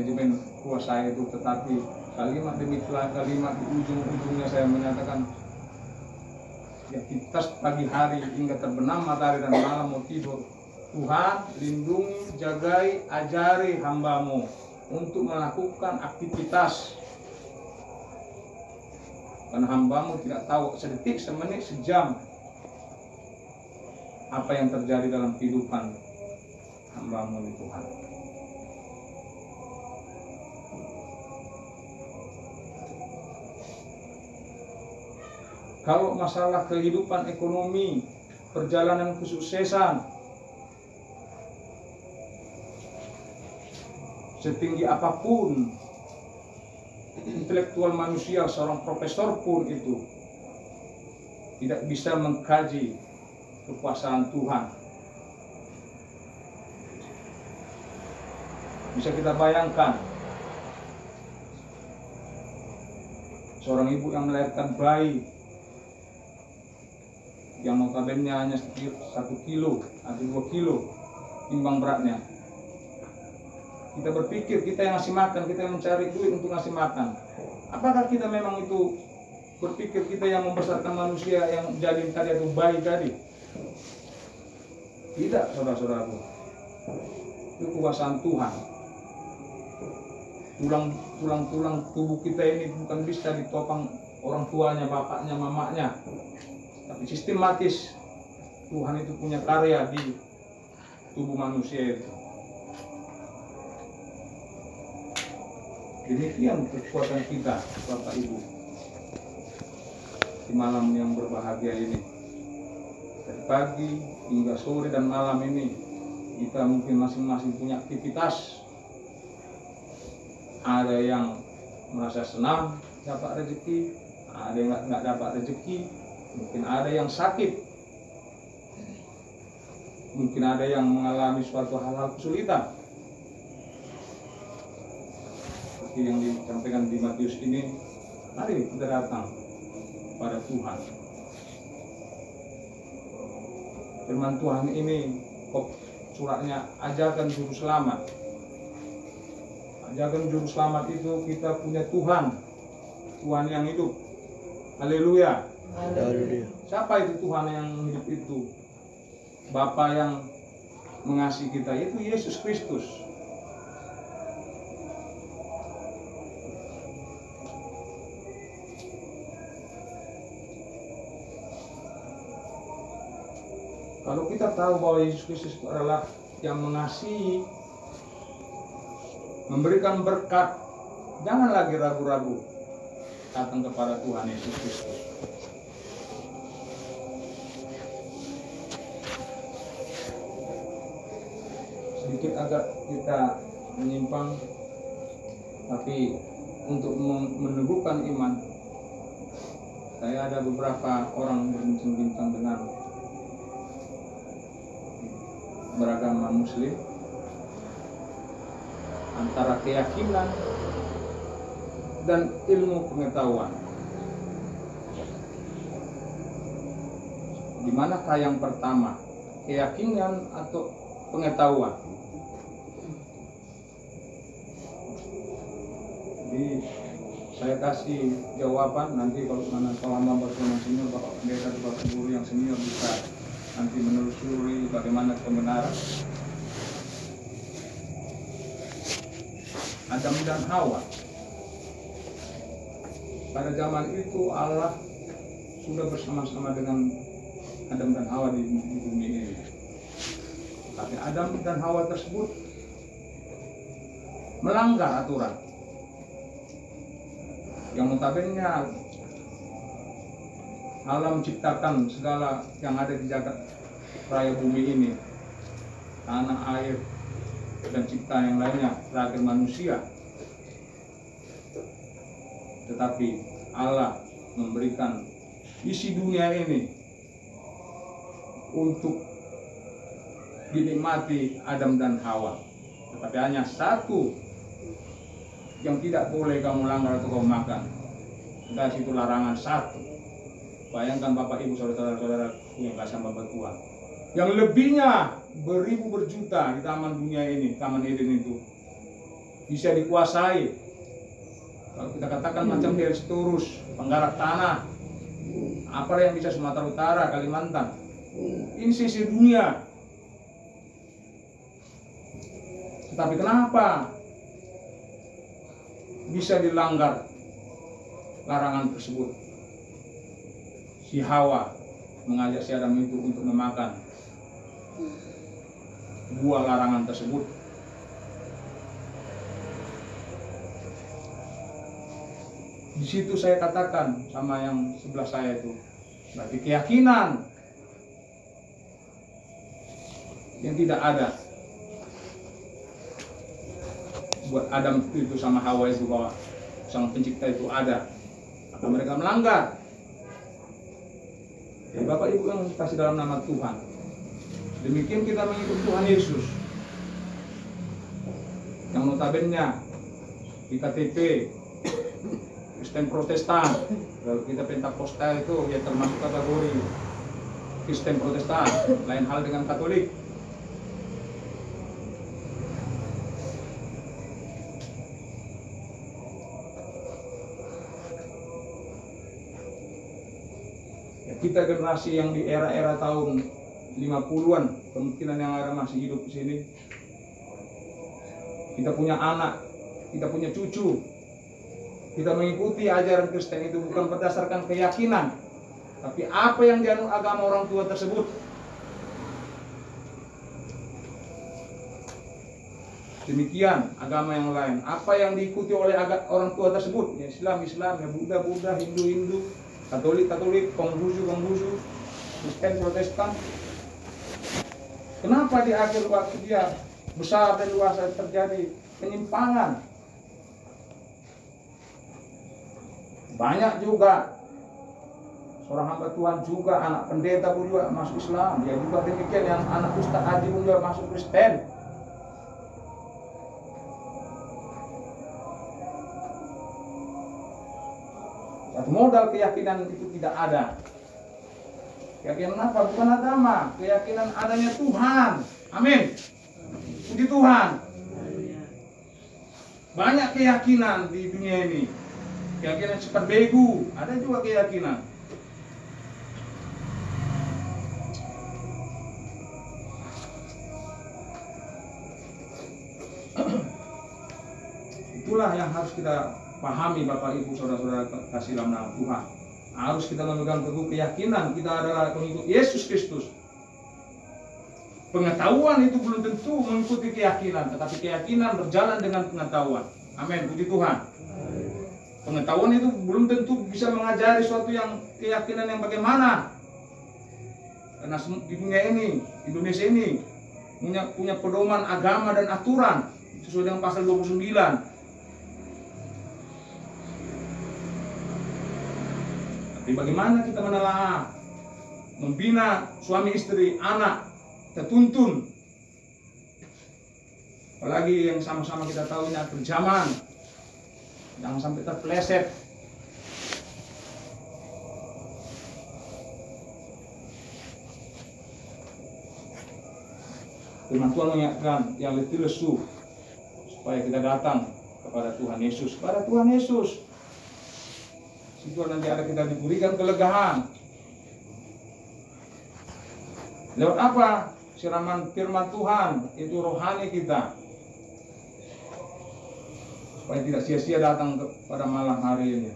manajemen kuasa itu, tetapi kalimat demi kalimat di ujung-ujungnya saya menyatakan di aktivitas pagi hari hingga terbenam matahari dan malam mau tidur, Tuhan lindungi, jagai, ajari hambamu untuk melakukan aktivitas, karena hambamu tidak tahu sedetik, semenit, sejam apa yang terjadi dalam kehidupan hambamu ini Tuhan. Kalau masalah kehidupan ekonomi, perjalanan kesuksesan, setinggi apapun intelektual manusia, seorang profesor pun itu tidak bisa mengkaji kekuasaan Tuhan. Bisa kita bayangkan seorang ibu yang melahirkan bayi yang notabene hanya 1 kilo atau 2 kilo timbang beratnya. Kita berpikir kita yang ngasih makan, kita yang mencari duit untuk ngasih makan. Apakah kita memang itu berpikir kita yang membesarkan manusia yang janin tadi atau bayi tadi? Tidak, saudara-saudaraku. Itu kekuasaan Tuhan. Tulang-tulang tubuh kita ini bukan bisa ditopang orang tuanya, bapaknya, mamanya. Tapi sistematis Tuhan itu punya karya di tubuh manusia itu. Demikian kekuatan kita, Bapak Ibu, di malam yang berbahagia ini. Dari pagi hingga sore dan malam ini kita mungkin masing-masing punya aktivitas. Ada yang merasa senang dapat rezeki, ada yang nggak dapat rezeki. Mungkin ada yang sakit, mungkin ada yang mengalami suatu hal-hal kesulitan. Seperti yang disampaikan di Matius ini, mari kita datang pada Tuhan. Firman Tuhan ini, suratnya ajarkan juru selamat. Ajarkan juru selamat itu kita punya Tuhan, Tuhan yang hidup. Haleluya. Siapa itu Tuhan yang hidup itu? Bapa yang mengasihi kita itu Yesus Kristus. Kalau kita tahu bahwa Yesus Kristus itu adalah yang mengasihi, memberikan berkat, jangan lagi ragu-ragu datang kepada Tuhan Yesus Kristus. Sedikit agak kita menyimpang, tapi untuk meneguhkan iman, saya ada beberapa orang berbincang-bincang dengan beragama Muslim, antara keyakinan dan ilmu pengetahuan. Di manakah yang pertama, keyakinan atau pengetahuan? Jadi saya kasih jawaban, nanti kalau selama berteman senior, Bapak Pendeta, Bapak Guru yang senior bisa nanti menelusuri bagaimana kebenaran. Adam dan Hawa. Pada zaman itu Allah sudah bersama-sama dengan Adam dan Hawa di bumi ini. Tapi Adam dan Hawa tersebut melanggar aturan. Yang notabene Allah menciptakan segala yang ada di jagat raya bumi ini, tanah, air, dan ciptaan yang lainnya, terakhir manusia. Tetapi Allah memberikan isi dunia ini untuk dinikmati Adam dan Hawa. Tetapi hanya satu yang tidak boleh kamu langgar atau kamu makan. Dan itu larangan satu. Bayangkan Bapak Ibu saudara-saudara yang kasih Bapak Tuhan. Yang lebihnya beribu berjuta di taman dunia ini, taman Eden itu. bisa dikuasai. Kalau kita katakan macam Heristorus, penggarap tanah, apa yang bisa Sumatera Utara, Kalimantan, ini sisi dunia. Tetapi kenapa bisa dilanggar larangan tersebut? Si Hawa mengajak si Adam itu untuk memakan buah larangan tersebut. Di situ saya katakan sama yang sebelah saya itu, berarti keyakinan yang tidak ada buat Adam itu sama Hawa itu, bahwa sang pencipta itu ada, maka mereka melanggar. Jadi Bapak Ibu yang kasih dalam nama Tuhan, demikian kita mengikut Tuhan Yesus yang notabene di KTP Kristen Protestan. Kalau kita Pentakosta itu ya termasuk kategori Kristen Protestan, lain hal dengan Katolik. Ya, kita generasi yang di era-era tahun 50-an, kemungkinan yang ada masih hidup di sini. Kita punya anak, kita punya cucu. Kita mengikuti ajaran Kristen itu bukan berdasarkan keyakinan, tapi apa yang dianut agama orang tua tersebut. Demikian agama yang lain, apa yang diikuti oleh orang tua tersebut, ya Islam, ya Buddha, Hindu, Katolik, Konghucu, Kristen, Protestan. Kenapa di akhir waktu dia besar dan luas terjadi penyimpangan? Banyak juga seorang hamba Tuhan juga, anak pendeta pun juga masuk Islam. Ya juga demikian yang anak Ustaz Haji pun juga masuk Kristen. Satu modal keyakinan itu tidak ada. Keyakinan apa? Bukan agama. Keyakinan adanya Tuhan. Amin. Puji Tuhan. Banyak keyakinan di dunia ini. Keyakinan cepat begu, ada juga keyakinan. Itulah yang harus kita pahami Bapak Ibu Saudara-saudara kasih dalam nama Tuhan. Harus kita memegang teguh keyakinan kita adalah pengikut Yesus Kristus. Pengetahuan itu belum tentu mengikuti keyakinan, tetapi keyakinan berjalan dengan pengetahuan. Amin, puji Tuhan. Pengetahuan itu belum tentu bisa mengajari suatu yang keyakinan yang bagaimana. Karena di dunia ini, Indonesia ini punya pedoman agama dan aturan sesuai dengan pasal 29. Tapi bagaimana kita menelaah, membina suami istri, anak, tertuntun. Apalagi yang sama-sama kita tahu ini akhir zaman. Jangan sampai terpeleset. Firman Tuhan mengingatkan yang letih lesu supaya kita datang kepada Tuhan Yesus. Kepada Tuhan Yesus. Situ nanti ada kita diberikan kelegaan. Lewat apa? Siraman firman Tuhan, itu rohani kita. Supaya tidak sia-sia datang pada malam hari ini.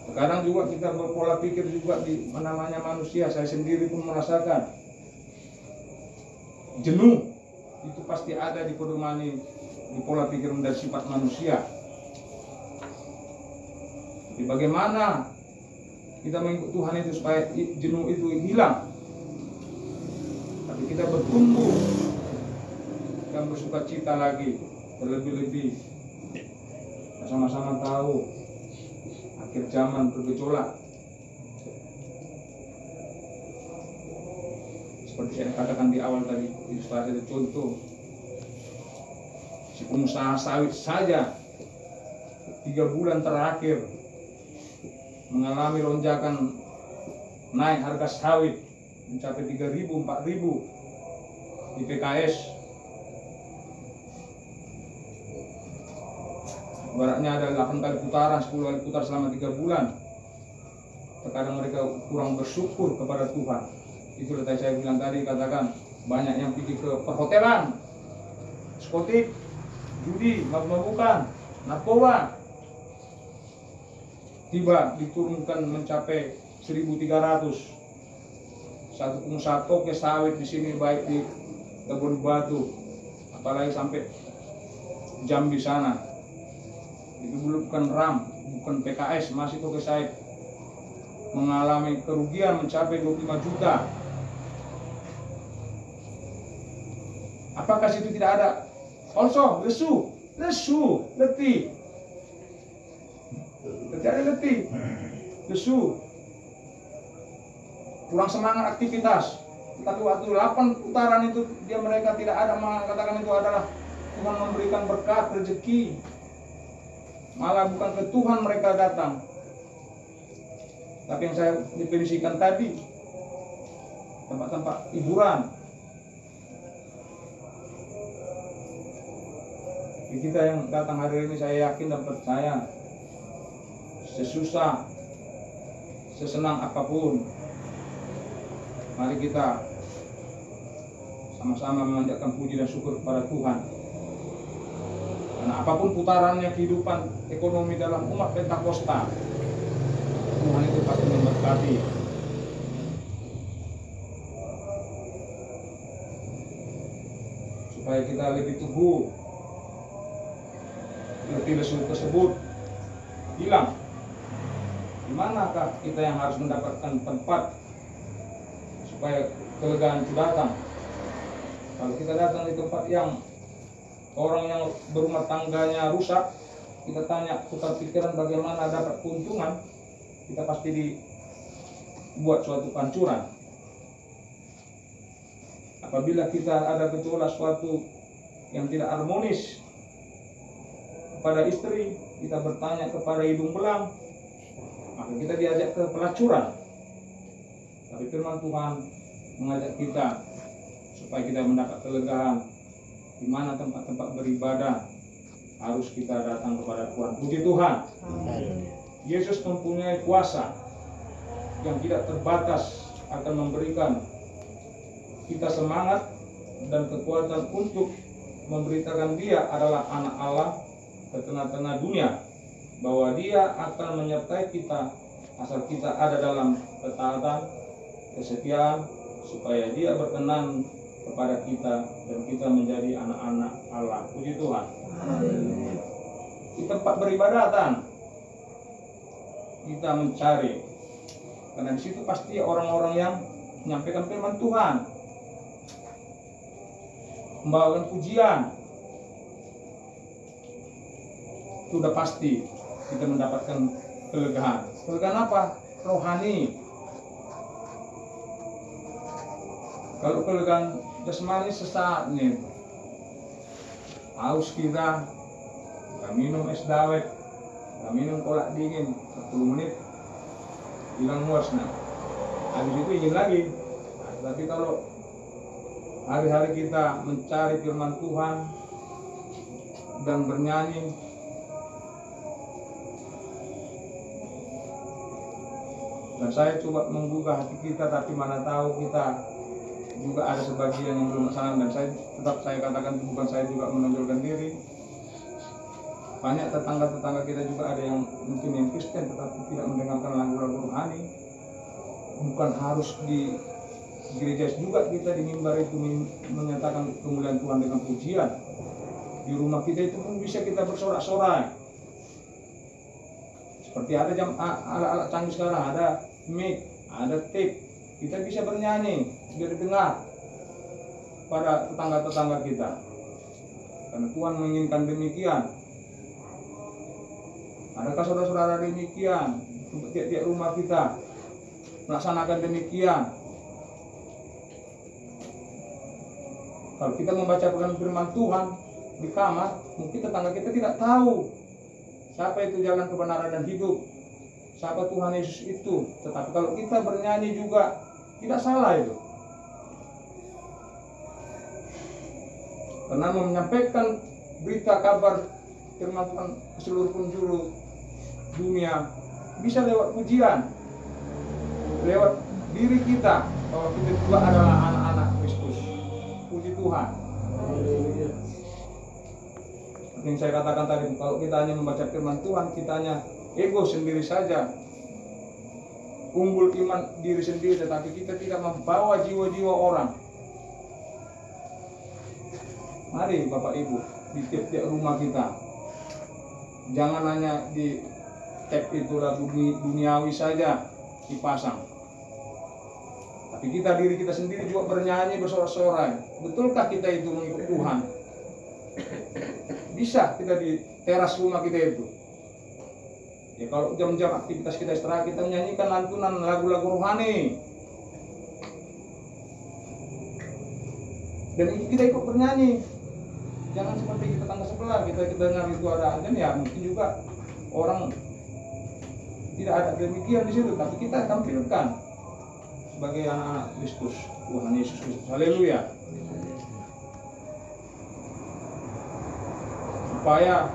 Sekarang juga kita berpola pikir juga di namanya manusia. Saya sendiri pun merasakan jenuh. Itu pasti ada di pedomani di pola pikir dan sifat manusia. Jadi bagaimana kita mengikut Tuhan itu supaya jenuh itu hilang. Tapi kita bertumbuh dan bersuka cita lagi. Terlebih-lebih sama-sama tahu akhir zaman bergejolak. Seperti saya katakan di awal tadi, ilustrasi itu contoh si pengusaha sawit saja 3 bulan terakhir mengalami lonjakan naik harga sawit mencapai 3.000, 4.000 di PKS. Ibaratnya ada 8 kali putaran, 10 kali putar selama 3 bulan. Terkadang mereka kurang bersyukur kepada Tuhan. Itulah tadi saya bilang tadi, katakan banyak yang pergi ke perhotelan, diskotik, judi, mabuk-mabukan, narkoba. Tiba diturunkan mencapai 1.300. Satu pengusaha toke sawit di sini, baik di Kebun Batu, apalagi sampai Jambi sana. Itu bukan RAM, bukan PKS, masih toke sawit, mengalami kerugian mencapai 25 juta. Apakah situ tidak ada also lesu, letih? Tidak ada letih, lesu, kurang semangat aktivitas. Tapi waktu 8 putaran itu mereka tidak ada mengatakan itu adalah Tuhan memberikan berkat rezeki. Malah bukan ke Tuhan mereka datang. Tapi yang saya definisikan tadi, tempat-tempat hiburan. Kita yang datang hari ini, saya yakin dan percaya, sesusah, sesenang apapun, mari kita sama-sama memanjatkan puji dan syukur kepada Tuhan. Karena apapun putarannya kehidupan ekonomi dalam umat Pentakosta, Tuhan itu pasti memberkati. Supaya kita lebih teguh, lebih lesu tersebut hilang. Di manakah kita yang harus mendapatkan tempat supaya kelegaan itu datang? Kalau kita datang di tempat yang orang yang berumah tangganya rusak, kita tanya tukar pikiran bagaimana dapat keuntungan, kita pasti dibuat suatu pancuran. Apabila kita ada gejolak suatu yang tidak harmonis kepada istri, kita bertanya kepada hidung belang, maka kita diajak ke pelacuran. Tapi firman Tuhan mengajak kita supaya kita mendapat kelegaan. Di mana tempat-tempat beribadah harus kita datang kepada Tuhan. Puji Tuhan. Yesus mempunyai kuasa yang tidak terbatas, akan memberikan kita semangat dan kekuatan untuk memberitakan Dia adalah anak Allah ke tengah-tengah dunia, bahwa Dia akan menyertai kita asal kita ada dalam ketaatan, kesetiaan, supaya Dia berkenan kepada kita dan kita menjadi anak-anak Allah. Puji Tuhan. Di tempat beribadatan kita mencari, karena di situ pasti orang-orang yang menyampaikan firman Tuhan, membawakan pujian. Sudah pasti kita mendapatkan kelegaan. Kelegaan apa? Rohani. Kalau kelegaan jasmani sesaat nih, haus kita minum es dawet, minum kolak dingin 10 menit hilang muasnya, habis itu ingin lagi. Tapi kalau hari-hari kita mencari firman Tuhan dan bernyanyi, dan saya coba menggugah hati kita, tapi mana tahu kita juga ada sebagian yang belum kesana. Dan saya katakan bukan saya juga menonjolkan diri. Banyak tetangga-tetangga kita juga ada yang mungkin yang Kristen tetapi tidak mendengarkan lagu-lagu rohani. Bukan harus di gereja juga kita di mimbar itu menyatakan kemuliaan Tuhan dengan pujian. Di rumah kita itu pun bisa kita bersorak-sorai. Seperti ada alat-alat canggih sekarang, ada mic, ada tape. Kita bisa bernyanyi, biar dengar pada tetangga-tetangga kita. Karena Tuhan menginginkan demikian. Adakah saudara-saudara demikian untuk tiap-tiap rumah kita melaksanakan demikian? Kalau kita membaca firman Tuhan di kamar, mungkin tetangga kita tidak tahu siapa itu jalan kebenaran dan hidup, siapa Tuhan Yesus itu. Tetapi kalau kita bernyanyi juga tidak salah itu. Karena menyampaikan berita kabar firman Tuhan ke seluruh penjuru dunia, bisa lewat pujian, lewat diri kita bahwa kita juga adalah anak-anak Kristus. Puji Tuhan. Seperti yang saya katakan tadi, kalau kita hanya membaca firman Tuhan, kita hanya ego sendiri saja, unggul iman diri sendiri, tetapi kita tidak membawa jiwa-jiwa orang. Mari Bapak Ibu, di tiap-tiap rumah kita, jangan hanya di tag itu lagu duniawi saja dipasang, tapi kita diri kita sendiri juga bernyanyi bersorak-sorai. Betulkah kita itu mengikut Tuhan? Bisa kita di teras rumah kita itu, ya kalau jam-jam aktivitas kita istirahat, kita menyanyikan lantunan lagu-lagu rohani, dan kita ikut bernyanyi. Jangan seperti kita tangga sebelah, kita dengar itu ada azan, ya mungkin juga orang tidak ada demikian di situ, tapi kita tampilkan sebagai anak-anak Kristus, Tuhan Yesus Kristus. Haleluya. Supaya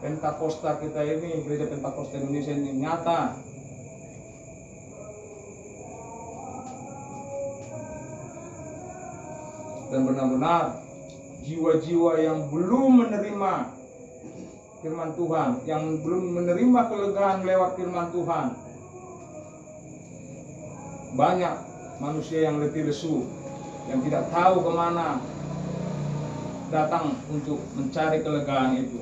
Pentakosta kita ini, Gereja Pentakosta Indonesia ini nyata. Dan benar-benar jiwa-jiwa yang belum menerima firman Tuhan, yang belum menerima kelegaan lewat firman Tuhan. Banyak manusia yang letih lesu, yang tidak tahu kemana datang untuk mencari kelegaan itu.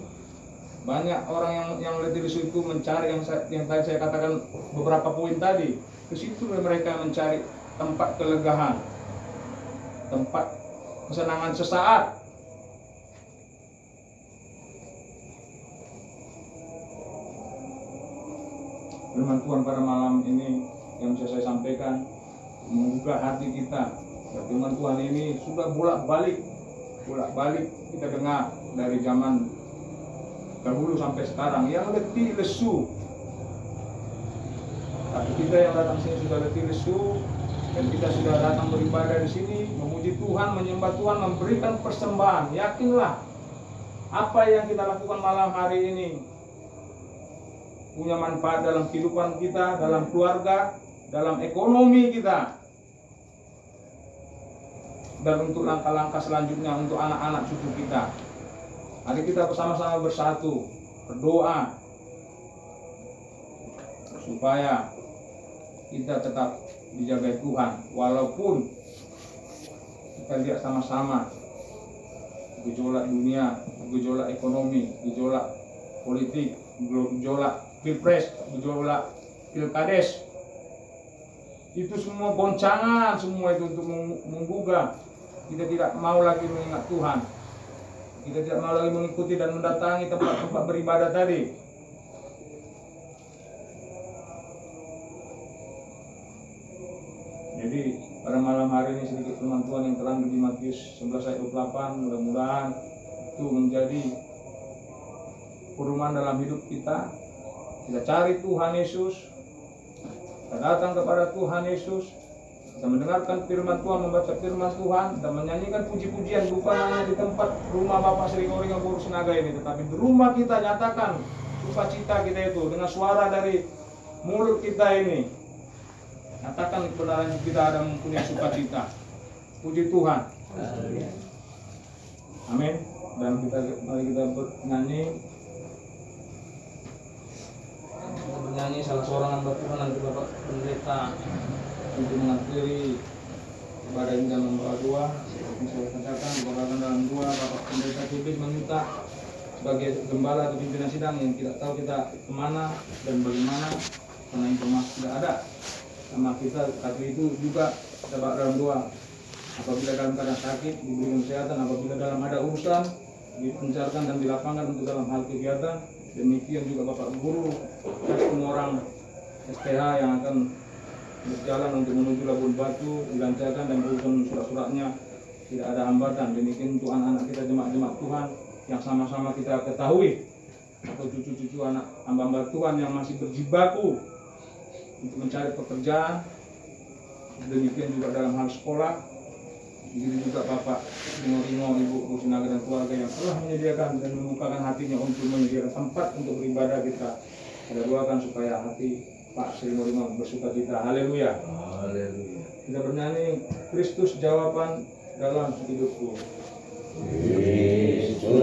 Banyak orang yang letih lesu itu mencari yang tadi saya katakan beberapa poin tadi. Ke situ mereka mencari tempat kelegaan, tempat kesenangan sesaat. Firman Tuhan pada malam ini yang bisa saya sampaikan menggugah hati kita. Firman Tuhan ini sudah bolak-balik kita dengar dari zaman dahulu sampai sekarang, yang letih lesu. Tapi kita yang datang sini sudah letih lesu, dan kita sudah datang beribadah di sini, memuji Tuhan, menyembah Tuhan, memberikan persembahan. Yakinlah apa yang kita lakukan malam hari ini punya manfaat dalam kehidupan kita, dalam keluarga, dalam ekonomi kita, dan untuk langkah-langkah selanjutnya untuk anak-anak cucu kita. Mari kita bersama-sama bersatu, berdoa supaya kita tetap dijaga Tuhan, walaupun kita lihat sama-sama gejolak dunia, gejolak ekonomi, gejolak politik, gejolak pilpres, gejolak pilkades. Itu semua goncangan, semua itu untuk menggugah. Kita tidak mau lagi mengingat Tuhan. Kita tidak mau lagi mengikuti dan mendatangi tempat-tempat beribadah tadi. Jadi pada malam hari ini sedikit firman Tuhan yang terang di Matius 11 ayat 28, mudah-mudahan itu menjadi perumahan dalam hidup kita. Kita cari Tuhan Yesus, kita datang kepada Tuhan Yesus, kita mendengarkan firman Tuhan, membaca firman Tuhan, dan menyanyikan puji-pujian bukan hanya di tempat rumah Bapak Sri Goringa Guru Sinaga ini, tetapi di rumah kita nyatakan sukacita kita itu dengan suara dari mulut kita ini. Nyatakan kebenaran kita ada mempunyai sukacita. Puji Tuhan. Amin. Dan mari kita bernyanyi. Bernyanyi salah seorang hamba Tuhan nanti Bapak Pendeta untuk mengakhiri ibadah ini dalam membawa doa. Seperti saya katakan, dibawakan dalam doa Bapak Pendeta Kibis meminta sebagai gembala atau pimpinan sidang yang tidak tahu kita kemana dan bagaimana, karena informasi tidak ada sama kita. Tapi itu juga kita bawa dalam doa. Apabila dalam keadaan sakit diberikan kesehatan, apabila dalam ada urusan dipencarkan dan dilapangkan untuk dalam hal kegiatan. Demikian juga Bapak Guru dan semua orang STH yang akan berjalan untuk menuju Labuan Batu dilancarkan dan urusan surat-suratnya tidak ada hambatan. Demikian untuk anak-anak kita, jemaat-jemaat Tuhan yang sama-sama kita ketahui, atau cucu-cucu anak hamba-hamba Tuhan yang masih berjibaku untuk mencari pekerjaan. Demikian juga dalam hal sekolah, Begitu juga Bapak Ringo, Ibu Rusinaga dan keluarga yang telah menyediakan dan membukakan hatinya untuk menyediakan tempat untuk beribadah kita. Kita doakan supaya hati Pak Sri Ringo bersuka cita. Haleluya. Haleluya. Kita bernyanyi Kristus jawaban dalam hidupku. Kristus